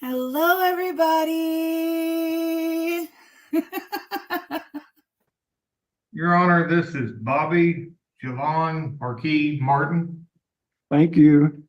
Hello, everybody. Your Honor, this is Bobby Javon Marquis Martin. Thank you.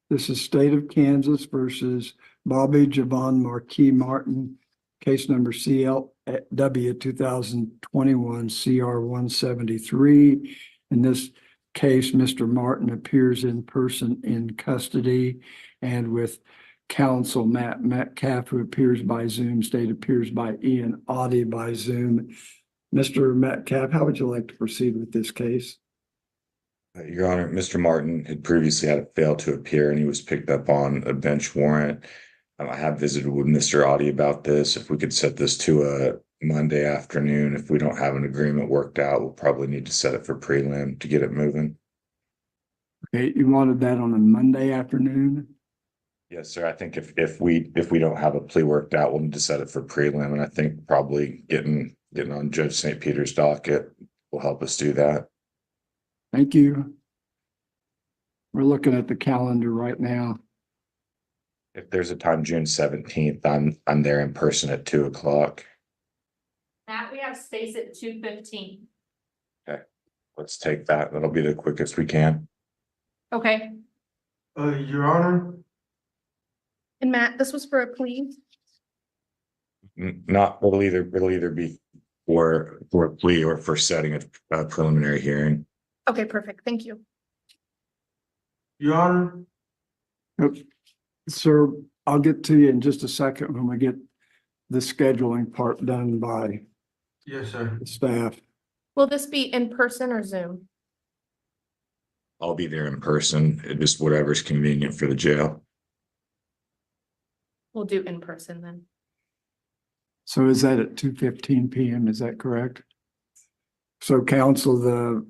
This is State of Kansas versus Bobby Javon Marquis Martin, case number CLW 2021 CR 173. In this case, Mr. Martin appears in person in custody and with counsel Matt Metcalf, who appears by Zoom. State appears by Ian Audie by Zoom. Mr. Metcalf, how would you like to proceed with this case? Your Honor, Mr. Martin had previously had a fail to appear and he was picked up on a bench warrant. I have visited with Mr. Audie about this. If we could set this to a Monday afternoon, if we don't have an agreement worked out, we'll probably need to set it for prelim to get it moving. Okay, you wanted that on a Monday afternoon? Yes, sir. I think if we don't have a plea worked out, we'll need to set it for prelim, and I think probably getting on Judge St. Peter's docket will help us do that. Thank you. We're looking at the calendar right now. If there's a time, June 17th, I'm there in person at 2 o'clock. Matt, we have space at 2:15. Okay, let's take that. That'll be the quickest we can. Okay. Your Honor, And Matt, this was for a plea? Not, it'll either be for a plea or for setting a preliminary hearing. Okay, perfect. Thank you. Your Honor, Yep. Sir, I'll get to you in just a second when we get the scheduling part done by yes, sir. the staff. Will this be in person or Zoom? I'll be there in person, just whatever's convenient for the jail. We'll do in person then. So is that at 2:15 p.m.? Is that correct? So counsel, the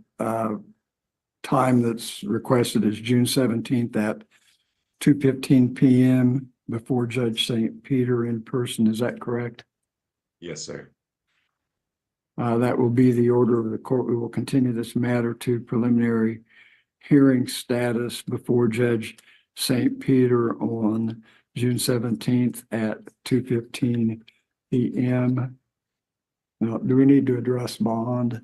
time that's requested is June 17th at 2:15 p.m. before Judge St. Peter in person. Is that correct? Yes, sir. That will be the order of the court. We will continue this matter to preliminary hearing status before Judge St. Peter on June 17th at 2:15 p.m. Now, do we need to address bond?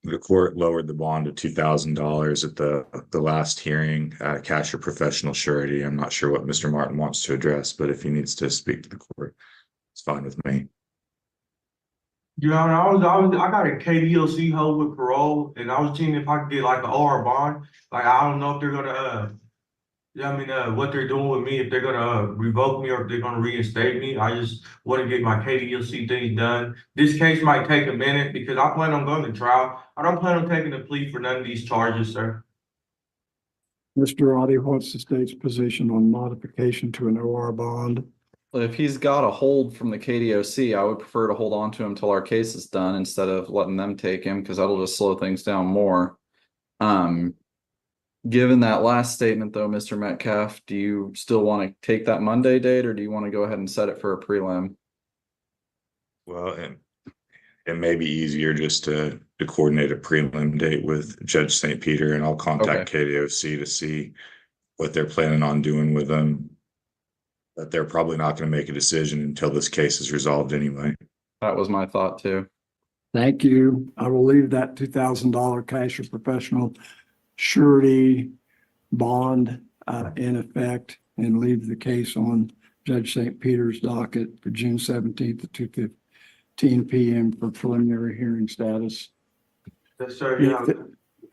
The court lowered the bond to $2,000 at the last hearing, cash or professional surety. I'm not sure what Mr. Martin wants to address, but if he needs to speak to the court, it's fine with me. Your Honor, I got a KDLC hold with parole, and I was seeing if I could get like an OR bond. Like, I don't know if they're gonna, what they're doing with me, if they're gonna revoke me or if they're gonna reinstate me. I just want to get my KDLC things done. This case might take a minute because I plan on going to trial. I don't plan on taking a plea for none of these charges, sir. Mr. Audie, what's the state's position on modification to an OR bond? If he's got a hold from the KDOC, I would prefer to hold on to him till our case is done instead of letting them take him, because that'll just slow things down more. Given that last statement though, Mr. Metcalf, do you still want to take that Monday date, or do you want to go ahead and set it for a prelim? Well, it may be easier just to coordinate a prelim date with Judge St. Peter, and I'll contact KDOC to see what they're planning on doing with them. But they're probably not going to make a decision until this case is resolved anyway. That was my thought too. Thank you. I will leave that $2,000 cash or professional surety bond in effect and leave the case on Judge St. Peter's docket for June 17th at 2:15 p.m. for preliminary hearing status. Yes, sir. Yeah.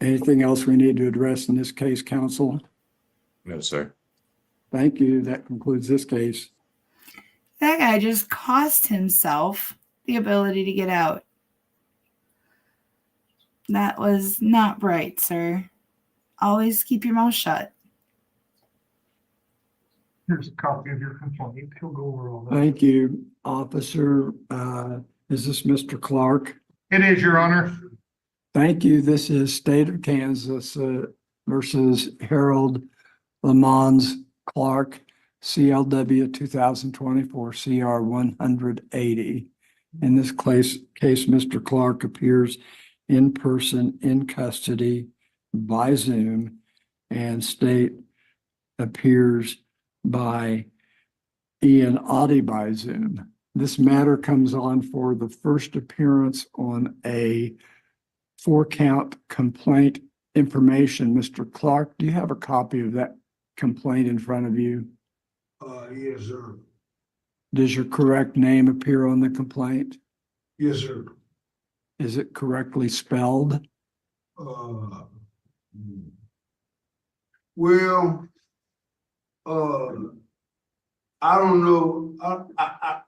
Anything else we need to address in this case, counsel? No, sir. Thank you. That concludes this case. That guy just cost himself the ability to get out. That was not right, sir. Always keep your mouth shut. Here's a copy of your complaint. He'll go over all that. Thank you, officer. Is this Mr. Clark? It is, Your Honor. Thank you. This is State of Kansas versus Harold Lamons Clark, CLW 2024 CR 180. In this case, Mr. Clark appears in person in custody by Zoom, and state appears by Ian Oddie by Zoom. This matter comes on for the first appearance on a 4-count complaint information. Mr. Clark, do you have a copy of that complaint in front of you? Yes, sir. Does your correct name appear on the complaint? Yes, sir. Is it correctly spelled? Well, I don't know. I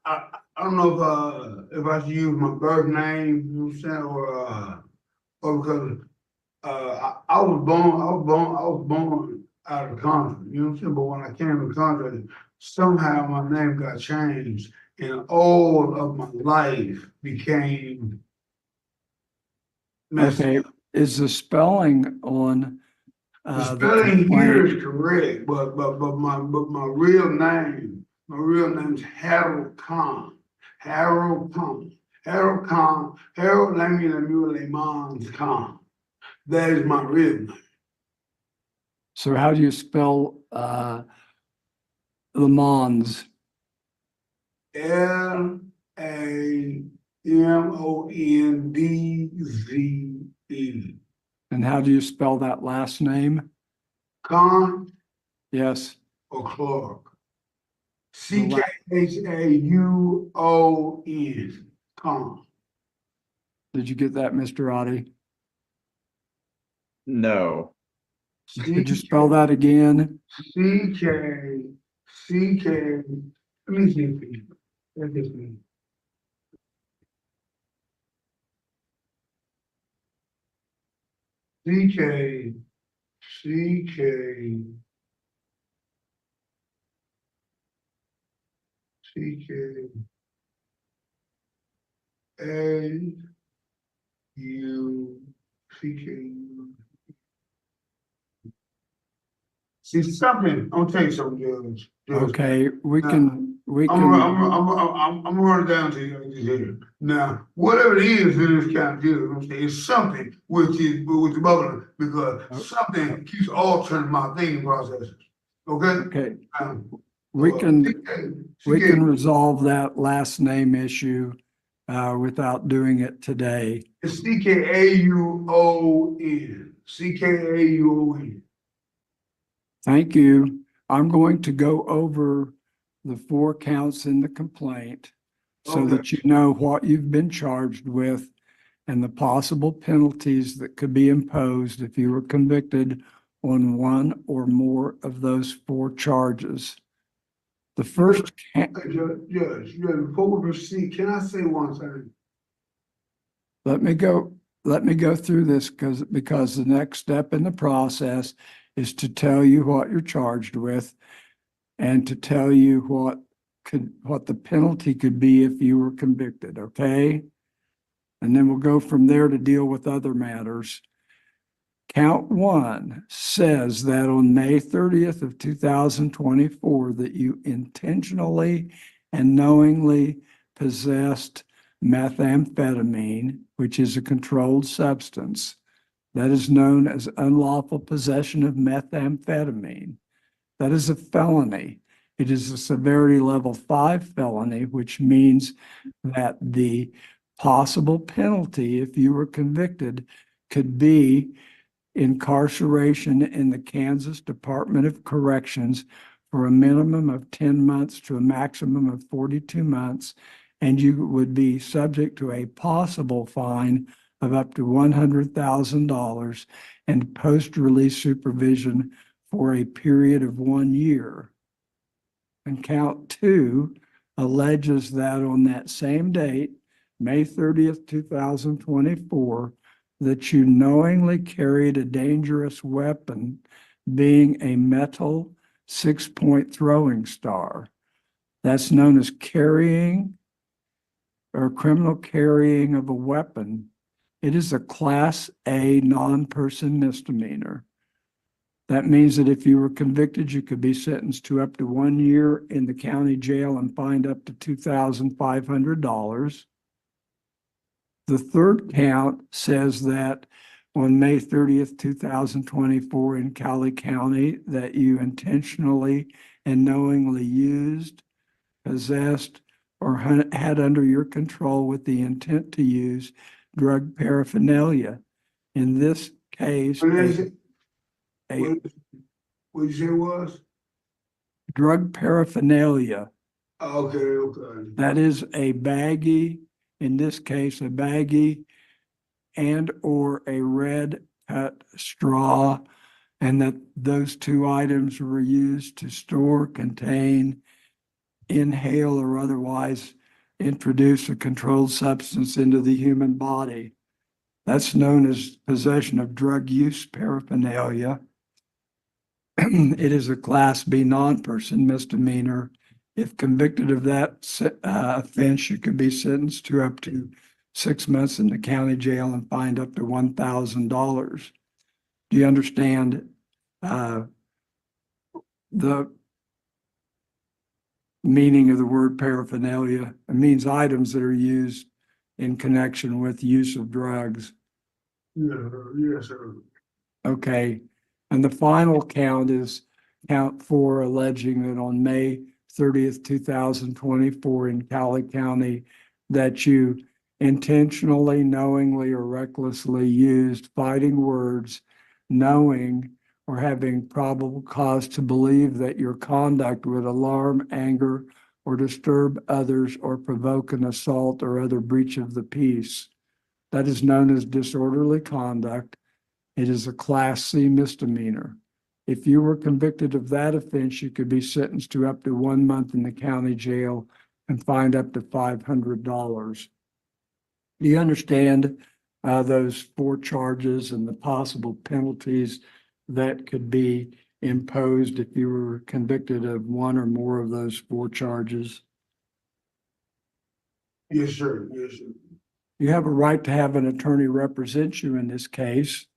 don't know if I should use my birth name, you know what I'm saying, or because I was born out of the country, you know what I'm saying. But when I came to the country, somehow my name got changed, and all of my life became messed Okay, up. is the spelling on The the spelling here complaint? is correct, but my real name's Harold Khan. Harold Khan. Harold Khan. Harold Lemons Khan. That is my real name. So how do you spell Le Mans? Lamondze. And how do you spell that last name? Khan Yes. or Clark. The la- CKHAUON. Khan. Did you get that, Mr. Oddie? No. Could you spell that again? CK. Let me see. Let me see. CK. A U CK. See something. I'm gonna tell you something, Judge. Okay, we Now, can, I'm gonna run it down to you here. Now, whatever it is in this kind of deal, you know what I'm saying, it's something which is bubbling because something keeps altering my thinking processes. Okay? okay, Now, we can, we CK can resolve that last name issue without doing it today. It's CKAUON. CKAUON. Thank you. I'm going to go over the 4 counts in the complaint so Okay. that you know what you've been charged with and the possible penalties that could be imposed if you were convicted on one or more of those 4 charges. The first, Judge, before we proceed, can I say one thing? let me go through this because the next step in the process is to tell you what you're charged with and to tell you what the penalty could be if you were convicted, okay? And then we'll go from there to deal with other matters. Count 1 says that on May 30th of 2024 that you intentionally and knowingly possessed methamphetamine, which is a controlled substance that is known as unlawful possession of methamphetamine. That is a felony. It is a severity level 5 felony, which means that the possible penalty, if you were convicted, could be incarceration in the Kansas Department of Corrections for a minimum of 10 months to a maximum of 42 months, and you would be subject to a possible fine of up to $100,000 and post-release supervision for a period of 1 year. And count 2 alleges that on that same date, May 30th, 2024, that you knowingly carried a dangerous weapon, being a metal 6-point throwing star. That's known as carrying or criminal carrying of a weapon. It is a Class A non-person misdemeanor. That means that if you were convicted, you could be sentenced to up to 1 year in the county jail and fined up to $2,500. The third count says that on May 30th, 2024 in Cali County, that you intentionally and knowingly used, possessed, or had under your control with the intent to use drug paraphernalia. In this case, What is it? a What you say it was? drug paraphernalia. Okay, okay. That is a baggie, in this case, a baggie and or a red cut straw, and that those two items were used to store, contain, inhale, or otherwise introduce a controlled substance into the human body. That's known as possession of drug use paraphernalia. It is a Class B non-person misdemeanor. If convicted of that offense, you could be sentenced to up to 6 months in the county jail and fined up to $1,000. Do you understand the meaning of the word paraphernalia? It means items that are used in connection with use of drugs. Yeah, yes, sir. Okay. And the final count is count 4, alleging that on May 30th, 2024 in Cali County, that you intentionally, knowingly, or recklessly used fighting words, knowing or having probable cause to believe that your conduct would alarm, anger, or disturb others or provoke an assault or other breach of the peace. That is known as disorderly conduct. It is a Class C misdemeanor. If you were convicted of that offense, you could be sentenced to up to 1 month in the county jail and fined up to $500. Do you understand those 4 charges and the possible penalties that could be imposed if you were convicted of one or more of those 4 charges? Yes, sir, yes, sir. You have a right to have an attorney represent you in this case.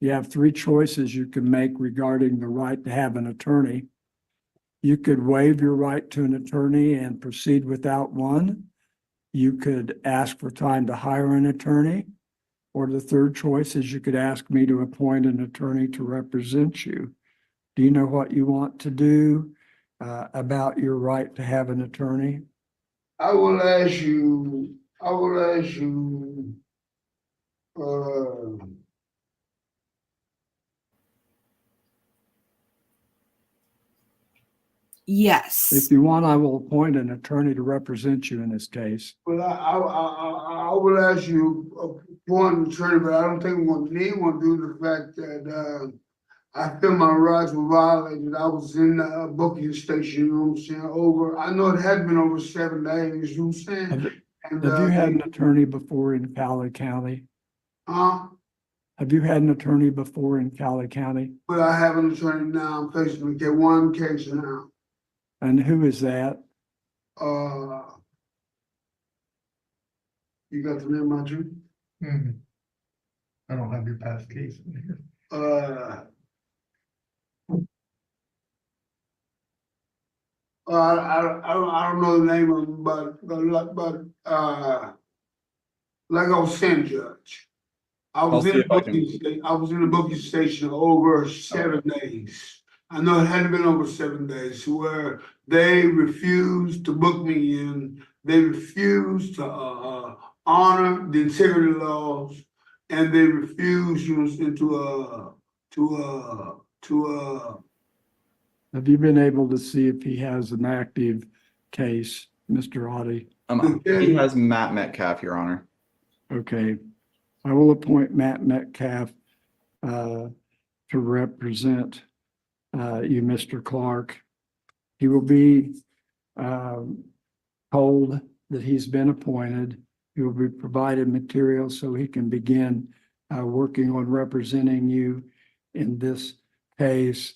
You have 3 choices you can make regarding the right to have an attorney. You could waive your right to an attorney and proceed without one. You could ask for time to hire an attorney. Or the 3rd choice is you could ask me to appoint an attorney to represent you. Do you know what you want to do about your right to have an attorney? I will ask you, Yes. If you want, I will appoint an attorney to represent you in this case. well, I will ask you one attorney, but I don't think we're gonna need one due to the fact that, I feel my rights were violated. I was in the booking station, you know what I'm saying, I know it had been over 7 days, you know what I'm saying? And, Have you had an attorney before in Cali County? Have you had an attorney before in Cali County? But I have an attorney now, I'm facing one case now. And who is that? You got the name, Andrew? I don't have your past case in here. I don't know the name of him, like I was saying, Judge. I was in the booking station over 7 days. I know it hadn't been over 7 days, where they refused to book me in. They refused to honor the integrity laws, and they refused, you know, to Have you been able to see if he has an active case, Mr. Audie? He has Matt Metcalf, Your Honor. Okay. I will appoint Matt Metcalf to represent you, Mr. Clark. He will be told that he's been appointed. He will be provided material so he can begin working on representing you in this case.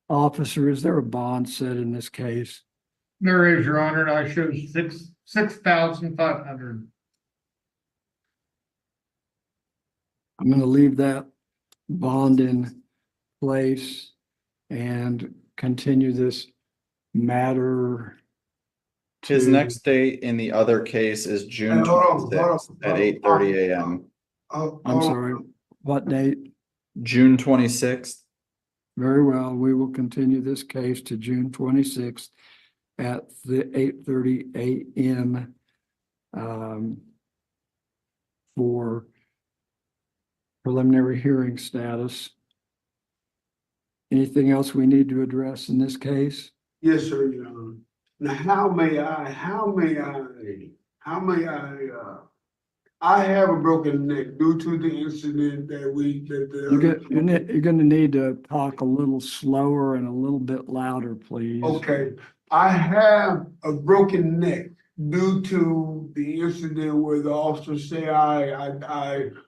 Officer, is there a bond set in this case? There is, Your Honor, and I show $6,500. I'm going to leave that bond in place and continue this matter. His to- next date in the other case is June Hold on, 26th at 8:30 a.m. I'm sorry, what date? June 26th. Very well, we will continue this case to June 26th at the 8:30 a.m. For preliminary hearing status. Anything else we need to address in this case? Yes, sir, Your Honor. Now, I have a broken neck due to the incident that You're gonna need to talk a little slower and a little bit louder, please. Okay, I have a broken neck due to the incident where the officer said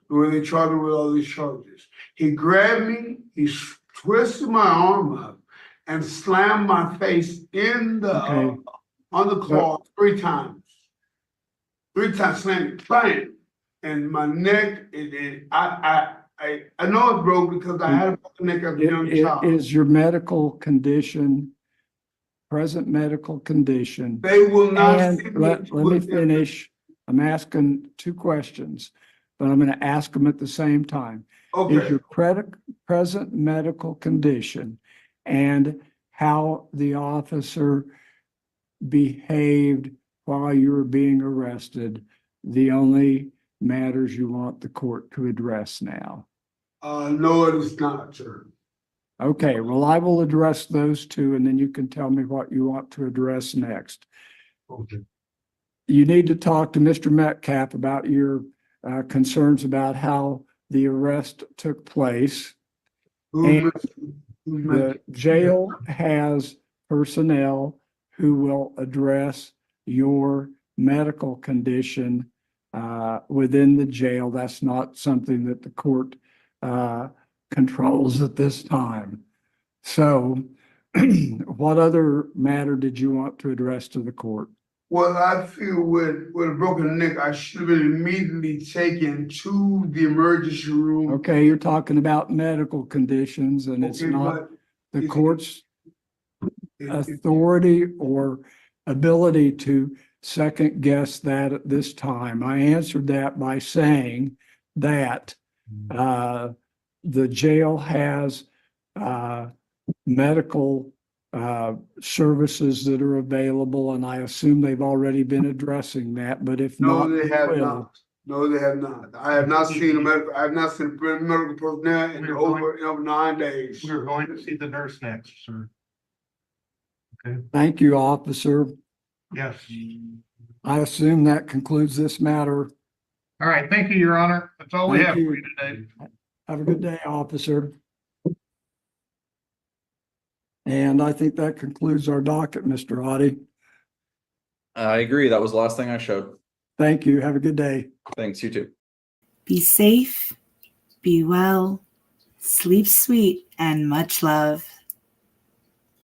where they charged me with all these charges. He grabbed me, he twisted my arm up and slammed my face in the, Okay. on the claw 3 times. 3 times slammed it, bam! And my neck, I know it broke because I had a broken neck as a young child. Is your medical condition, present medical condition? They will not. And see let me finish. I'm asking 2 questions, but I'm gonna ask them at the same time. Is Okay, your present medical condition and how the officer behaved while you were being arrested the only matters you want the court to address now? no, it is not, sir. Okay, well, I will address those 2, and then you can tell me what you want to address next. Okay. You need to talk to Mr. Metcalf about your concerns about how the arrest took place. And the jail has personnel who will address your medical condition within the jail. That's not something that the court controls at this time. So what other matter did you want to address to the court? Well, I feel with a broken neck, I should have been immediately taken to the emergency room. Okay, you're talking about medical conditions, and it's Okay, not but the court's authority or ability to second guess that at this time. I answered that by saying that the jail has medical services that are available, and I assume they've already been addressing that, but if No, not, they have will. not. No, they have not. I have not seen I have not seen medical personnel in over 9 days. We're going to see the nurse next, sir. Thank you, officer. Yes. I assume that concludes this matter. All right, thank you, Your Honor. That's all we Thank have for you. you today. Have a good day, officer. And I think that concludes our docket, Mr. Audie. I agree. That was the last thing I showed. Thank you. Have a good day. Thanks, you too. Be safe, be well, sleep sweet, and much love.